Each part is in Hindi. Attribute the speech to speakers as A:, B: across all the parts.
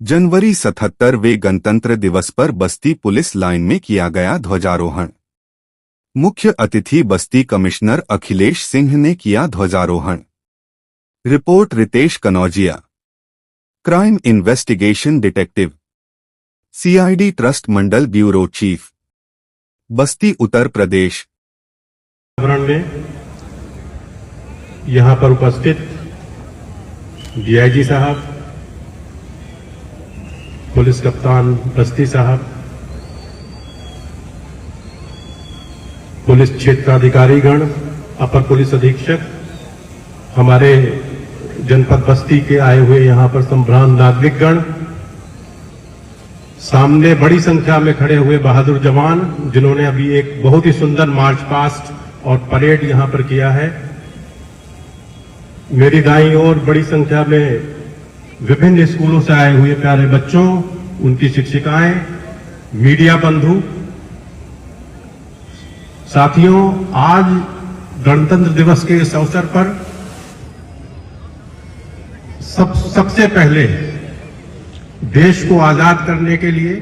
A: जनवरी 77वें गणतंत्र दिवस पर बस्ती पुलिस लाइन में किया गया ध्वजारोहण। मुख्य अतिथि बस्ती कमिश्नर अखिलेश सिंह ने किया ध्वजारोहण। Report Ritesh Kanaujia, crime investigation detective, CID trust Mandal bureau chief, Basti Uttar प्रदेश।
B: में यहां पर उपस्थित डीआईजी साहब, पुलिस कप्तान बस्ती साहब, पुलिस क्षेत्राधिकारीगण, अपर पुलिस अधीक्षक, हमारे जनपद बस्ती के आए हुए यहां पर संभ्रांत नागरिकगण, सामने बड़ी संख्या में खड़े हुए बहादुर जवान जिन्होंने अभी एक बहुत ही सुंदर मार्च पास्ट और परेड यहां पर किया है। मेरी दाईं ओर बड़ी संख्या में विभिन्न स्कूलों से आए हुए प्यारे बच्चों, उनकी शिक्षिकाएं, मीडिया बंधु, साथियों, आज गणतंत्र दिवस के इस अवसर पर सबसे पहले देश को आजाद करने के लिए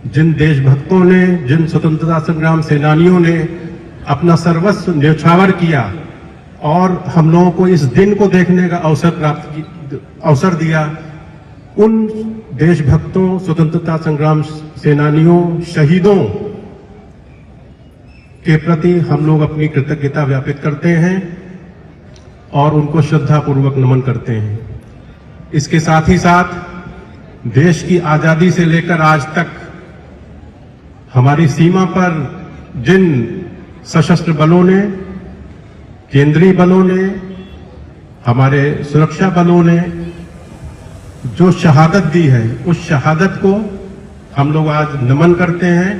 B: जिन देशभक्तों ने, जिन स्वतंत्रता संग्राम सेनानियों ने अपना सर्वस्व न्यौछावर किया और हम लोगों को इस दिन को देखने का अवसर दिया, उन देशभक्तों, स्वतंत्रता संग्राम सेनानियों, शहीदों के प्रति हम लोग अपनी कृतज्ञता ज्ञापित करते हैं और उनको श्रद्धापूर्वक नमन करते हैं। इसके साथ ही साथ देश की आजादी से लेकर आज तक हमारी सीमा पर जिन सशस्त्र बलों ने, केंद्रीय बलों ने, हमारे सुरक्षा बलों ने जो शहादत दी है, उस शहादत को हम लोग आज नमन करते हैं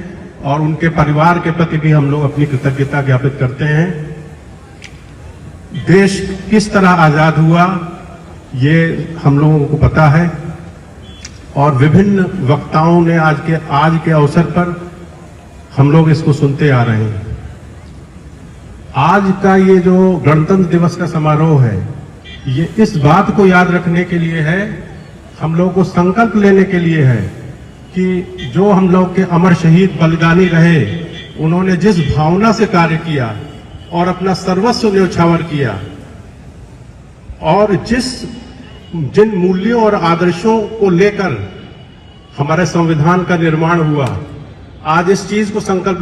B: और उनके परिवार के प्रति भी हम लोग अपनी कृतज्ञता ज्ञापित करते हैं। देश किस तरह आजाद हुआ ये हम लोगों को पता है और विभिन्न वक्ताओं ने आज के अवसर पर हम लोग इसको सुनते आ रहे हैं। आज का ये जो गणतंत्र दिवस का समारोह है, ये इस बात को याद रखने के लिए है, हम लोगों को संकल्प लेने के लिए है कि जो हम लोग के अमर शहीद बलिदानी रहे, उन्होंने जिस भावना से कार्य किया और अपना सर्वस्व न्यौछावर किया और जिन मूल्यों और आदर्शों को लेकर हमारे संविधान का निर्माण हुआ, आज इस चीज को संकल्प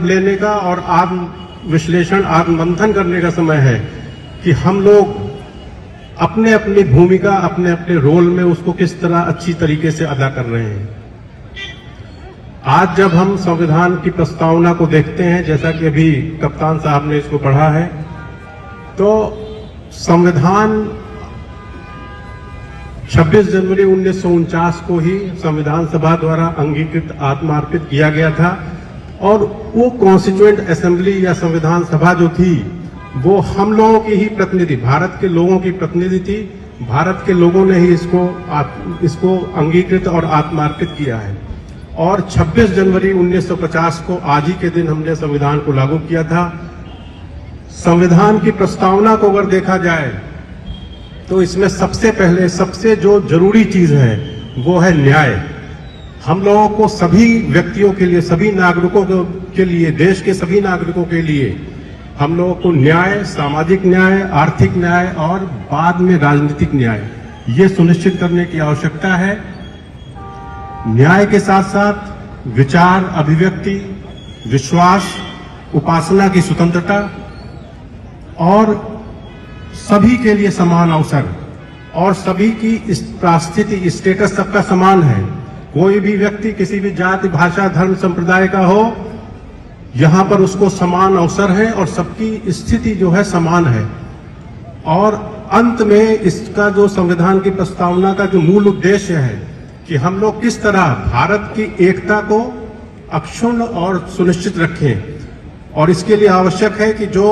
B: लेने का और आत्म विश्लेषण, आत्ममंथन करने का समय है कि हम लोग अपने अपनी भूमिका, अपने अपने रोल में उसको किस तरह अच्छी तरीके से अदा कर रहे हैं। आज जब हम संविधान की प्रस्तावना को देखते हैं, जैसा कि अभी कप्तान साहब ने इसको पढ़ा है, तो संविधान 26 जनवरी 1949 को ही संविधान सभा द्वारा अंगीकृत, आत्मार्पित किया गया था और वो कॉन्स्टिट्यूएंट असेंबली या संविधान सभा जो थी, वो हम लोगों की ही प्रतिनिधि, भारत के लोगों की प्रतिनिधि थी। भारत के लोगों ने ही इसको अंगीकृत और आत्मार्पित किया है और 26 जनवरी 1950 को आज ही के दिन हमने संविधान को लागू किया था। संविधान की प्रस्तावना को अगर देखा जाए तो इसमें सबसे पहले, सबसे जो जरूरी चीज है वो है न्याय। हम लोगों को सभी व्यक्तियों के लिए, सभी नागरिकों के लिए, देश के सभी नागरिकों के लिए हम लोगों को न्याय, सामाजिक न्याय, आर्थिक न्याय और बाद में राजनीतिक न्याय, ये सुनिश्चित करने की आवश्यकता है। न्याय के साथ साथ विचार, अभिव्यक्ति, विश्वास, उपासना की स्वतंत्रता और सभी के लिए समान अवसर और सभी की परिस्थिति, स्टेटस सबका समान है। कोई भी व्यक्ति किसी भी जाति, भाषा, धर्म, संप्रदाय का हो, यहां पर उसको समान अवसर है और सबकी स्थिति जो है समान है। और अंत में इसका जो संविधान की प्रस्तावना का जो मूल उद्देश्य है कि हम लोग किस तरह भारत की एकता को अक्षुण्ण और सुनिश्चित रखें और इसके लिए आवश्यक है कि जो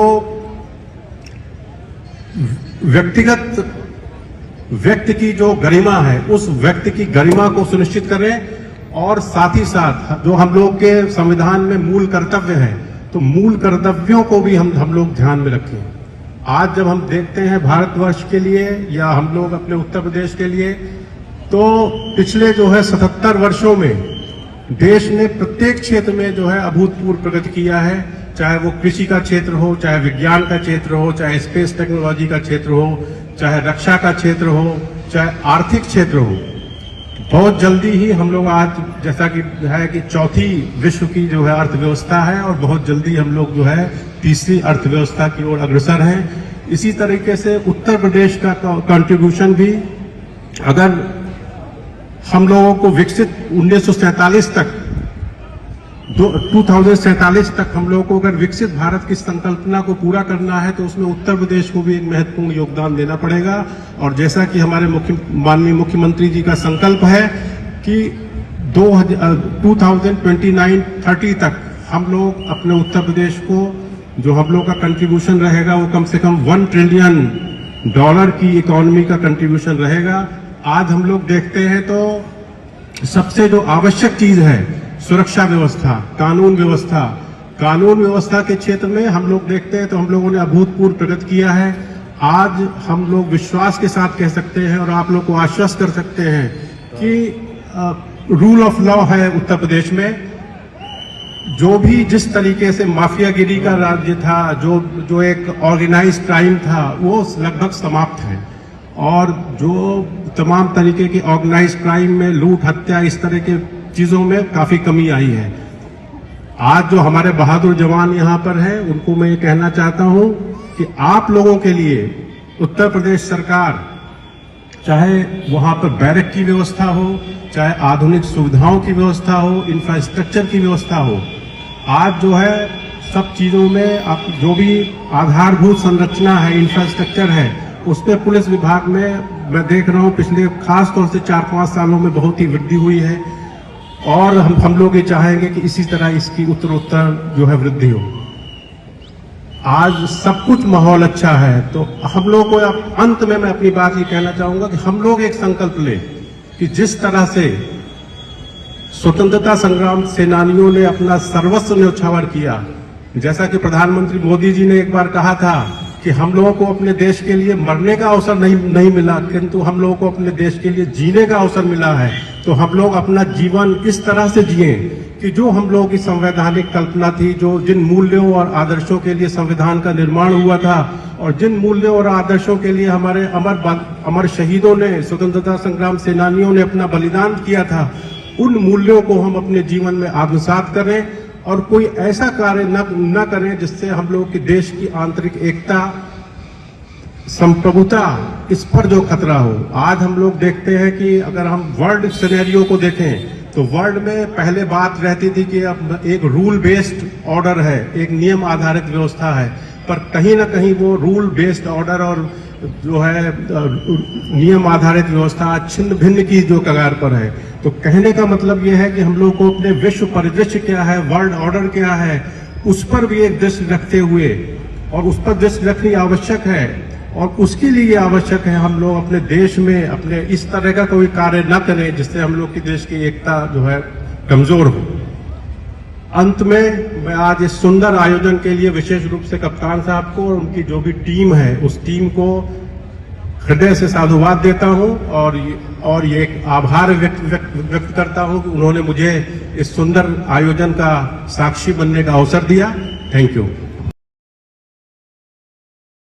B: व्यक्ति की जो गरिमा है, उस व्यक्ति की गरिमा को सुनिश्चित करें और साथ ही साथ जो हम लोग के संविधान में मूल कर्तव्य है, तो मूल कर्तव्यों को भी हम लोग ध्यान में रखें। आज जब हम देखते हैं भारतवर्ष के लिए या हम लोग अपने उत्तर प्रदेश के लिए, तो पिछले जो है 77 वर्षों में देश ने प्रत्येक क्षेत्र में जो है अभूतपूर्व प्रगति किया है, चाहे वो कृषि का क्षेत्र हो, चाहे विज्ञान का क्षेत्र हो, चाहे स्पेस टेक्नोलॉजी का क्षेत्र हो, चाहे रक्षा का क्षेत्र हो, चाहे आर्थिक क्षेत्र हो। बहुत जल्दी ही हम लोग आज जैसा कि है कि चौथी विश्व की जो है अर्थव्यवस्था है और बहुत जल्दी हम लोग जो है तीसरी अर्थव्यवस्था की ओर अग्रसर हैं। इसी तरीके से उत्तर प्रदेश का कंट्रीब्यूशन भी, अगर हम लोगों को विकसित 1947 तक 2047 तक हम लोगों को अगर विकसित भारत की संकल्पना को पूरा करना है तो उसमें उत्तर प्रदेश को भी एक महत्वपूर्ण योगदान देना पड़ेगा। और जैसा कि हमारे माननीय मुख्यमंत्री जी का संकल्प है कि 2029-30 तक हम लोग अपने उत्तर प्रदेश को जो हम लोग का कंट्रीब्यूशन रहेगा वो कम से कम $1 ट्रिलियन की इकोनॉमी का कंट्रीब्यूशन रहेगा। आज हम लोग देखते हैं तो सबसे जो आवश्यक चीज है सुरक्षा व्यवस्था, कानून व्यवस्था के क्षेत्र में हम लोग देखते हैं तो हम लोगों ने अभूतपूर्व प्रगति किया है। आज हम लोग विश्वास के साथ कह सकते हैं और आप लोग को आश्वस्त कर सकते हैं कि रूल ऑफ लॉ है उत्तर प्रदेश में। जो भी जिस तरीके से माफियागिरी का राज्य था, जो एक ऑर्गेनाइज्ड क्राइम था, वो लगभग समाप्त है और जो तमाम तरीके की ऑर्गेनाइज्ड क्राइम में लूट, हत्या, इस तरह के चीजों में काफी कमी आई है। आज जो हमारे बहादुर जवान यहाँ पर हैं, उनको मैं ये कहना चाहता हूं कि आप लोगों के लिए उत्तर प्रदेश सरकार, चाहे वहां पर बैरक की व्यवस्था हो, चाहे आधुनिक सुविधाओं की व्यवस्था हो, इंफ्रास्ट्रक्चर की व्यवस्था हो, आज जो है सब चीजों में आप जो भी आधारभूत संरचना है, इंफ्रास्ट्रक्चर है, उसमें पुलिस विभाग में मैं देख रहा हूं पिछले खास तौर से 4-5 सालों में बहुत ही वृद्धि हुई है और हम लोग ये चाहेंगे कि इसी तरह इसकी उत्तरोत्तर जो है वृद्धि हो। आज सब कुछ माहौल अच्छा है तो हम लोग को अंत में मैं अपनी बात ये कहना चाहूंगा कि हम लोग एक संकल्प लें कि जिस तरह से स्वतंत्रता संग्राम सेनानियों ने अपना सर्वस्व न्यौछावर किया, जैसा कि प्रधानमंत्री मोदी जी ने एक बार कहा था कि हम लोगों को अपने देश के लिए मरने का अवसर नहीं मिला, किंतु हम लोगों को अपने देश के लिए जीने का अवसर मिला है। तो हम लोग अपना जीवन इस तरह से जिए कि जो हम लोगों की संवैधानिक कल्पना थी, जो जिन मूल्यों और आदर्शों के लिए संविधान का निर्माण हुआ था और जिन मूल्यों और आदर्शों के लिए हमारे अमर शहीदों ने, स्वतंत्रता संग्राम सेनानियों ने अपना बलिदान किया था, उन मूल्यों को हम अपने जीवन में आत्मसात करें और कोई ऐसा कार्य न करें जिससे हम लोग की देश की आंतरिक एकता, संप्रभुता, इस पर जो खतरा हो। आज हम लोग देखते हैं कि अगर हम वर्ल्ड सिनेरियो को देखें तो वर्ल्ड में पहले बात रहती थी कि अब एक रूल बेस्ड ऑर्डर है, एक नियम आधारित व्यवस्था है, पर कहीं ना कहीं वो रूल बेस्ड ऑर्डर और जो है नियम आधारित व्यवस्था छिन्न भिन्न की जो कगार पर है। तो कहने का मतलब ये है कि हम लोग को अपने विश्व परिदृश्य क्या है, वर्ल्ड ऑर्डर क्या है, उस पर भी एक दृष्टि रखते हुए और उस पर दृष्टि रखनी आवश्यक है और उसके लिए आवश्यक है हम लोग अपने देश में अपने इस तरह का कोई कार्य न करें जिससे हम लोग की देश की एकता जो है कमजोर हो। अंत में मैं आज इस सुंदर आयोजन के लिए विशेष रूप से कप्तान साहब को और उनकी जो भी टीम है उस टीम को हृदय से साधुवाद देता हूं और ये एक आभार व्यक्त करता हूं कि उन्होंने मुझे इस सुंदर आयोजन का साक्षी बनने का अवसर दिया। Thank you.